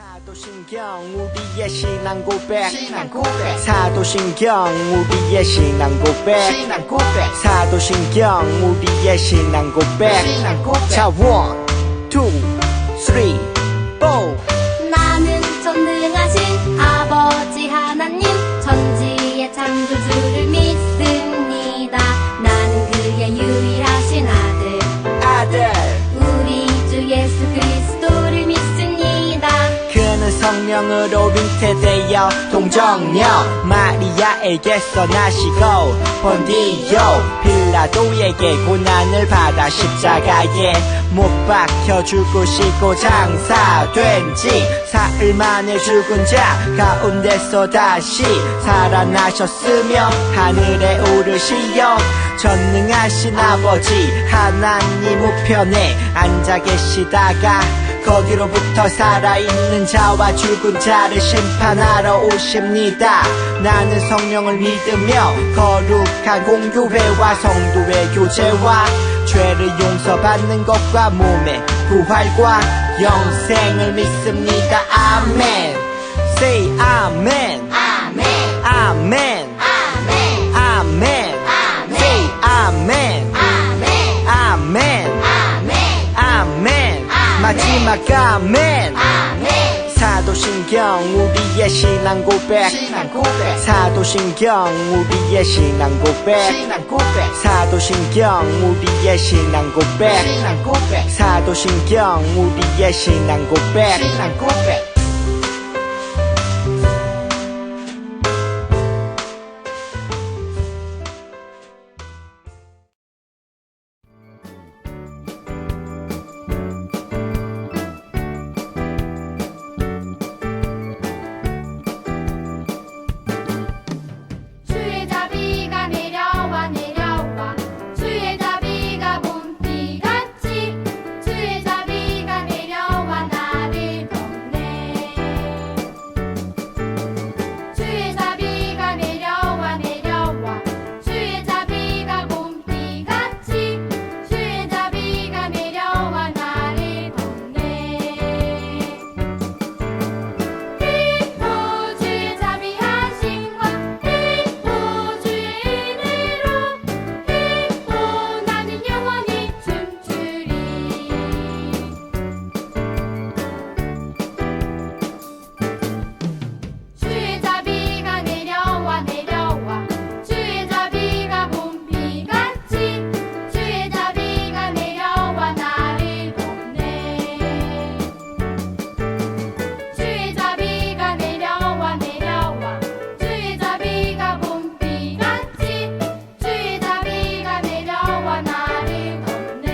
사도신경 우리의 신앙 고백 사도신경 우리의 신앙 고백 사도신경 우리의 신앙 고백 자 1, 2, 3, 4 나는 전능하신 아버지 하나님 천지의 창조주를 믿습니다. 나는 그의 유일하신 아들 우리 주 예수 그리스도를 믿습니다. 그는 성령으로 잉태되어 동정녀 마리아에게서 나시고 본디오 빌라도에게 고난을 받아 십자가에 못 박혀 죽으시고 장사된 지 사흘 만에 죽은 자 가운데서 다시 살아나셨으며 하늘에 오르시어 전능하신 아버지 하나님 우편에 앉아 계시다가 거기로부터 살아있는 자와 죽은 자를 심판하러 오십니다. 나는 성령을 믿으며 거룩한 공교회와 성도의 교제와 죄를 용서받는 것과 몸의 부활과 영생을 믿습니다. 아멘. Say 아멘. 아멘 아멘. 아멘 아멘. Say 아멘. 아멘 아멘. 아멘 아멘. 마지막 아멘. 아멘 사도신경 우리의 신앙 고백 사도신경 우리의 신앙 고백 사도신경 우리의 신앙 고백 사도신경 우리의 신앙 고백 주의 자비가 내려와 내려와 주의 자비가 봄비같이 주의 자비가 내려와 나를 덮네. 주의 자비가 내려와 내려와 주의 자비가 봄비같이 주의 자비가 내려와 나를 덮네. 주의 자비하심과 주의 은혜로 나는 영원히 춤추리. 주의 자비가 내려와 내려와 주의 자비가 봄비같이 주의 자비가 내려와 나를 덮네. 주의 자비가 내려와 내려와 주의 자비가 봄비같이 주의 자비가 내려와 나를 덮네.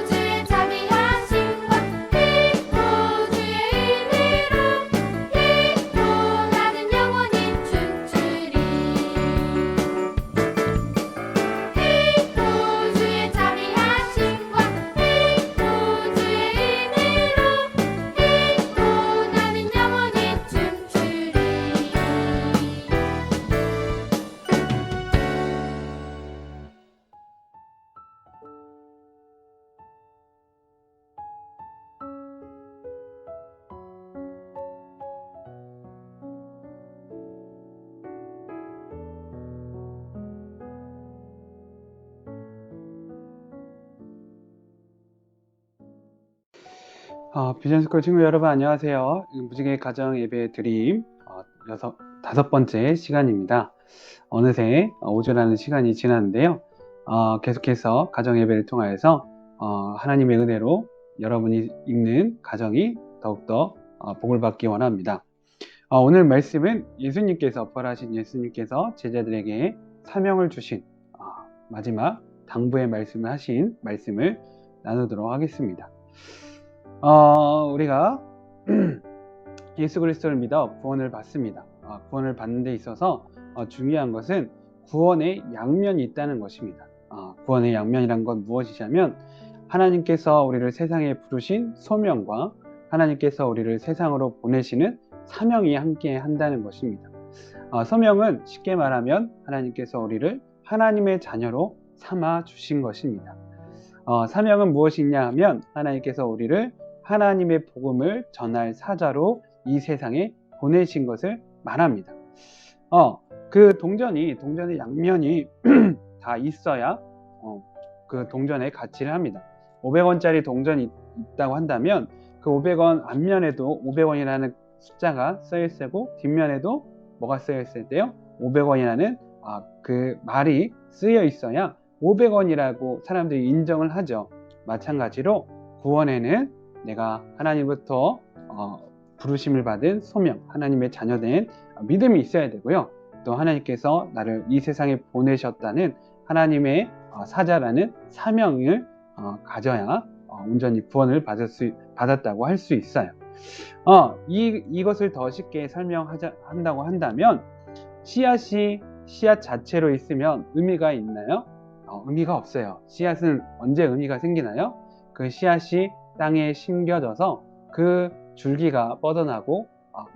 주의 자비하심과 주의 은혜로 나는 영원히 춤추리. 주의 자비하심과 주의 은혜로 나는 영원히 춤추리. 비전스쿨 친구 여러분 안녕하세요. 무지개 가정 예배 드림 다섯 번째 시간입니다. 어느새 5주라는 시간이 지났는데요. 계속해서 가정 예배를 통하여서 하나님의 은혜로 여러분이 읽는 가정이 더욱더 복을 받기 원합니다. 오늘 말씀은 예수님께서 부활하신 예수님께서 제자들에게 사명을 주신 마지막 당부의 말씀을 하신 말씀을 나누도록 하겠습니다. 우리가 예수 그리스도를 믿어 구원을 받습니다. 구원을 받는 데 있어서 중요한 것은 구원의 양면이 있다는 것입니다. 구원의 양면이란 건 무엇이냐면 하나님께서 우리를 세상에 부르신 소명과 하나님께서 우리를 세상으로 보내시는 사명이 함께 한다는 것입니다. 소명은 쉽게 말하면 하나님께서 우리를 하나님의 자녀로 삼아 주신 것입니다. 사명은 무엇이냐 하면 하나님께서 우리를 하나님의 복음을 전할 사자로 이 세상에 보내신 것을 말합니다. 그 동전의 양면이 다 있어야 그 동전의 가치를 합니다. 500원짜리 동전이 있다고 한다면 그 500원 앞면에도 500원이라는 숫자가 쓰여 있을 테고 뒷면에도 뭐가 쓰여 있을 때요? 500원이라는 그 말이 쓰여 있어야 500원이라고 사람들이 인정을 하죠. 마찬가지로 구원에는 내가 하나님부터 부르심을 받은 소명, 하나님의 자녀된 믿음이 있어야 되고요. 또 하나님께서 나를 이 세상에 보내셨다는 하나님의 사자라는 사명을 가져야 온전히 구원을 받았다고 할 수 있어요. 이것을 더 쉽게 설명한다고 한다면 씨앗 자체로 있으면 의미가 있나요? 의미가 없어요. 씨앗은 언제 의미가 생기나요? 그 씨앗이 땅에 심겨져서 그 줄기가 뻗어나고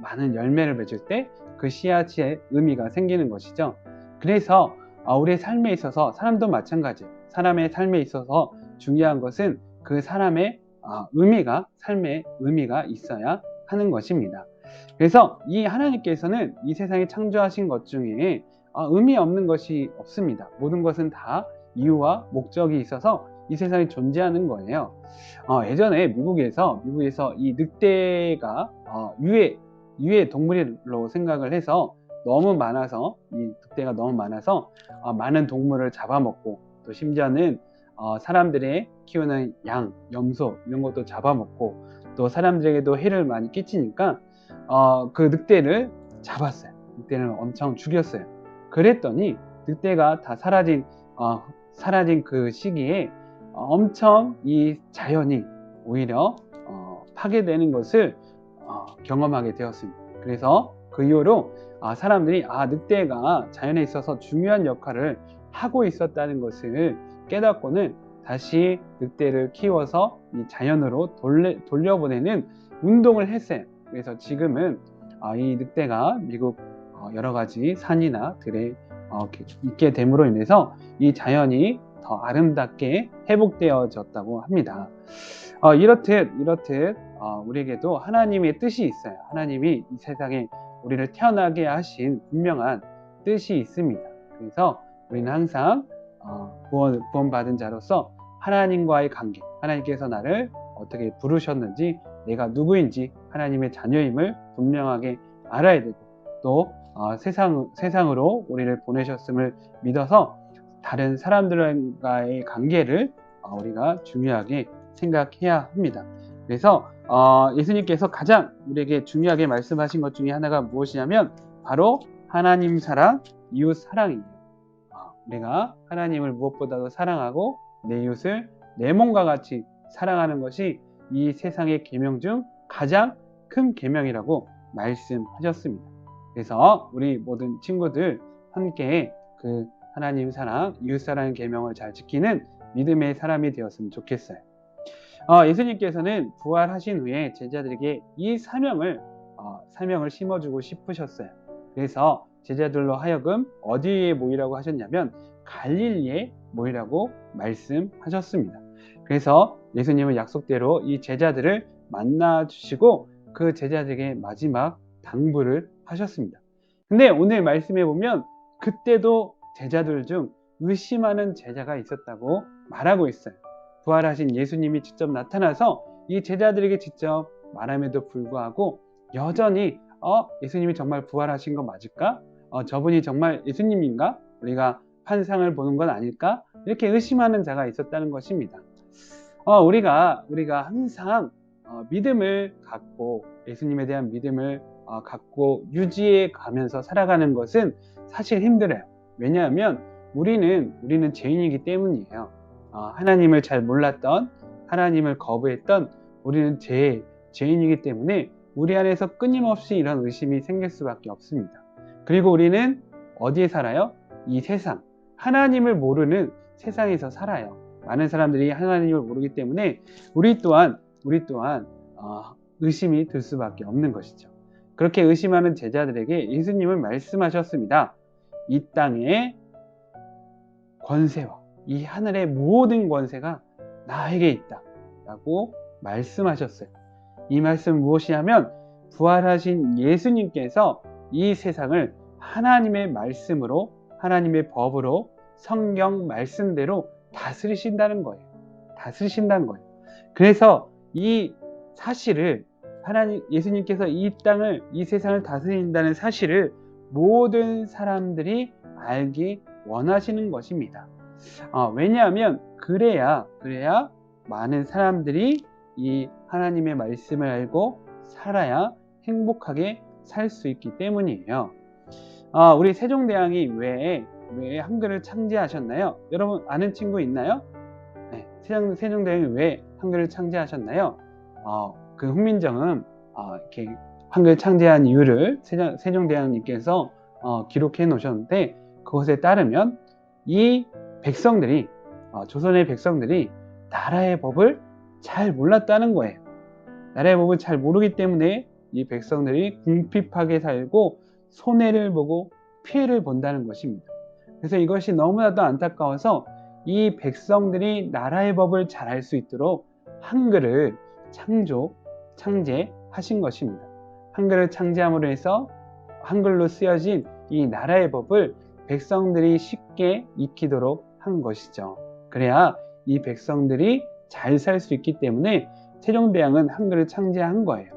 많은 열매를 맺을 때 그 씨앗의 의미가 생기는 것이죠. 그래서 우리의 삶에 있어서 사람도 마찬가지예요. 사람의 삶에 있어서 중요한 것은 그 사람의 삶의 의미가 있어야 하는 것입니다. 그래서 이 하나님께서는 이 세상에 창조하신 것 중에 의미 없는 것이 없습니다. 모든 것은 다 이유와 목적이 있어서 이 세상에 존재하는 거예요. 예전에 미국에서 이 늑대가 유해 동물로 생각을 해서 너무 많아서 이 늑대가 너무 많아서 많은 동물을 잡아먹고 또 심지어는 사람들이 키우는 양, 염소 이런 것도 잡아먹고 또 사람들에게도 해를 많이 끼치니까 그 늑대를 잡았어요. 늑대를 엄청 죽였어요. 그랬더니 늑대가 다 사라진 그 시기에 엄청 이 자연이 오히려 파괴되는 것을 경험하게 되었습니다. 그래서 그 이후로 사람들이 늑대가 자연에 있어서 중요한 역할을 하고 있었다는 것을 깨닫고는 다시 늑대를 키워서 이 자연으로 돌려보내는 운동을 했어요. 그래서 지금은 이 늑대가 미국 여러 가지 산이나 들에 있게 됨으로 인해서 이 자연이 더 아름답게 회복되어졌다고 합니다. 이렇듯 우리에게도 하나님의 뜻이 있어요. 하나님이 이 세상에 우리를 태어나게 하신 분명한 뜻이 있습니다. 그래서 우리는 항상 구원받은 자로서 하나님과의 관계, 하나님께서 나를 어떻게 부르셨는지, 내가 누구인지 하나님의 자녀임을 분명하게 알아야 되고, 또 세상으로 우리를 보내셨음을 믿어서 다른 사람들과의 관계를 우리가 중요하게 생각해야 합니다. 그래서 예수님께서 가장 우리에게 중요하게 말씀하신 것 중에 하나가 무엇이냐면 바로 하나님 사랑, 이웃 사랑이에요. 내가 하나님을 무엇보다도 사랑하고 내 이웃을 내 몸과 같이 사랑하는 것이 이 세상의 계명 중 가장 큰 계명이라고 말씀하셨습니다. 그래서 우리 모든 친구들 함께 그 하나님 사랑, 이웃 사랑의 계명을 잘 지키는 믿음의 사람이 되었으면 좋겠어요. 예수님께서는 부활하신 후에 제자들에게 이 사명을 심어주고 싶으셨어요. 그래서 제자들로 하여금 어디에 모이라고 하셨냐면 갈릴리에 모이라고 말씀하셨습니다. 그래서 예수님은 약속대로 이 제자들을 만나 주시고 그 제자들에게 마지막 당부를 하셨습니다. 근데 오늘 말씀해 보면 그때도 제자들 중 의심하는 제자가 있었다고 말하고 있어요. 부활하신 예수님이 직접 나타나서 이 제자들에게 직접 말함에도 불구하고 여전히 예수님이 정말 부활하신 거 맞을까? 저분이 정말 예수님인가? 우리가 환상을 보는 건 아닐까? 이렇게 의심하는 자가 있었다는 것입니다. 우리가 항상 믿음을 갖고 예수님에 대한 믿음을 갖고 유지해 가면서 살아가는 것은 사실 힘들어요. 왜냐하면 우리는 죄인이기 때문이에요. 하나님을 잘 몰랐던, 하나님을 거부했던 우리는 죄인이기 때문에 우리 안에서 끊임없이 이런 의심이 생길 수밖에 없습니다. 그리고 우리는 어디에 살아요? 이 세상, 하나님을 모르는 세상에서 살아요. 많은 사람들이 하나님을 모르기 때문에 우리 또한 의심이 들 수밖에 없는 것이죠. 그렇게 의심하는 제자들에게 예수님은 말씀하셨습니다. 이 땅의 권세와 이 하늘의 모든 권세가 나에게 있다 라고 말씀하셨어요. 이 말씀 무엇이냐면 부활하신 예수님께서 이 세상을 하나님의 말씀으로, 하나님의 법으로, 성경 말씀대로 다스리신다는 거예요. 다스리신다는 거예요. 그래서 이 사실을, 예수님께서 이 땅을, 이 세상을 다스린다는 사실을 모든 사람들이 알기 원하시는 것입니다. 왜냐하면 그래야 많은 사람들이 이 하나님의 말씀을 알고 살아야 행복하게 살 수 있기 때문이에요. 우리 세종대왕이 왜 한글을 창제하셨나요? 여러분 아는 친구 있나요? 네, 세종대왕이 왜 한글을 창제하셨나요? 그 훈민정음 이렇게 한글 창제한 이유를 세종대왕님께서 기록해 놓으셨는데, 그것에 따르면 이 백성들이, 조선의 백성들이 나라의 법을 잘 몰랐다는 거예요. 나라의 법을 잘 모르기 때문에 이 백성들이 궁핍하게 살고 손해를 보고 피해를 본다는 것입니다. 그래서 이것이 너무나도 안타까워서 이 백성들이 나라의 법을 잘 알 수 있도록 한글을 창제하신 것입니다. 한글을 창제함으로 해서 한글로 쓰여진 이 나라의 법을 백성들이 쉽게 익히도록 한 것이죠. 그래야 이 백성들이 잘 살 수 있기 때문에 세종대왕은 한글을 창제한 거예요.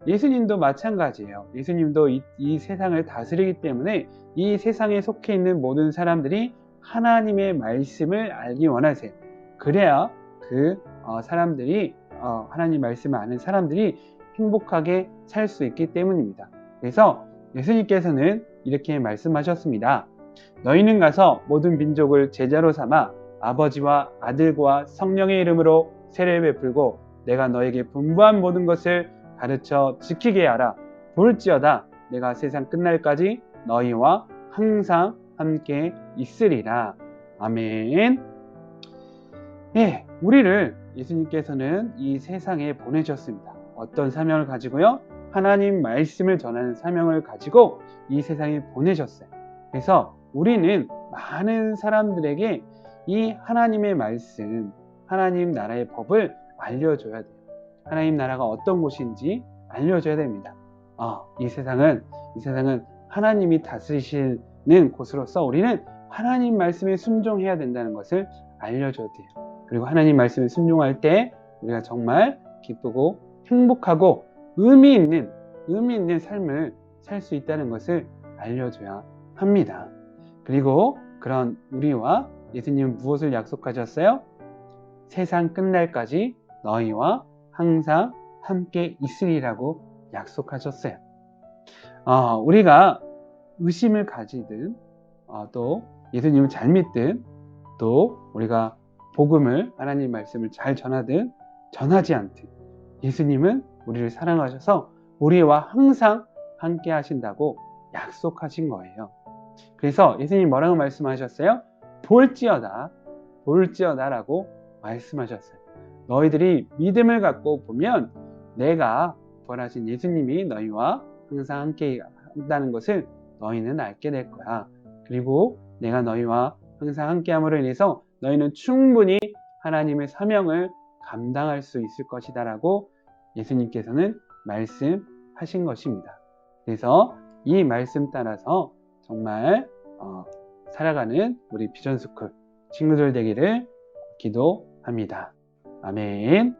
예수님도 마찬가지예요. 예수님도 이 세상을 다스리기 때문에 이 세상에 속해 있는 모든 사람들이 하나님의 말씀을 알기 원하세요. 그래야 사람들이, 하나님 말씀을 아는 사람들이 행복하게 살 수 있기 때문입니다. 그래서 예수님께서는 이렇게 말씀하셨습니다. 너희는 가서 모든 민족을 제자로 삼아 아버지와 아들과 성령의 이름으로 세례를 베풀고 내가 너에게 분부한 모든 것을 가르쳐 지키게 하라. 볼지어다 내가 세상 끝날까지 너희와 항상 함께 있으리라. 아멘. 예, 우리를 예수님께서는 이 세상에 보내셨습니다. 어떤 사명을 가지고요? 하나님 말씀을 전하는 사명을 가지고 이 세상에 보내셨어요. 그래서 우리는 많은 사람들에게 이 하나님의 말씀, 하나님 나라의 법을 알려줘야 돼요. 하나님 나라가 어떤 곳인지 알려줘야 됩니다. 이 세상은 하나님이 다스리시는 곳으로서 우리는 하나님 말씀에 순종해야 된다는 것을 알려줘야 돼요. 그리고 하나님 말씀에 순종할 때 우리가 정말 기쁘고 행복하고 의미 있는 삶을 살 수 있다는 것을 알려줘야 합니다. 그리고 그런 우리와 예수님은 무엇을 약속하셨어요? 세상 끝날까지 너희와 항상 함께 있으리라고 약속하셨어요. 우리가 의심을 가지든 또 예수님을 잘 믿든 또 우리가 복음을, 하나님 말씀을 잘 전하든 전하지 않든 예수님은 우리를 사랑하셔서 우리와 항상 함께 하신다고 약속하신 거예요. 그래서 예수님이 뭐라고 말씀하셨어요? 볼지어다 라고 말씀하셨어요. 너희들이 믿음을 갖고 보면 내가 부활하신 예수님이 너희와 항상 함께 한다는 것을 너희는 알게 될 거야. 그리고 내가 너희와 항상 함께 함으로 인해서 너희는 충분히 하나님의 사명을 감당할 수 있을 것이다 라고 예수님께서는 말씀하신 것입니다. 그래서 이 말씀 따라서 정말 살아가는 우리 비전스쿨 친구들 되기를 기도합니다. 아멘.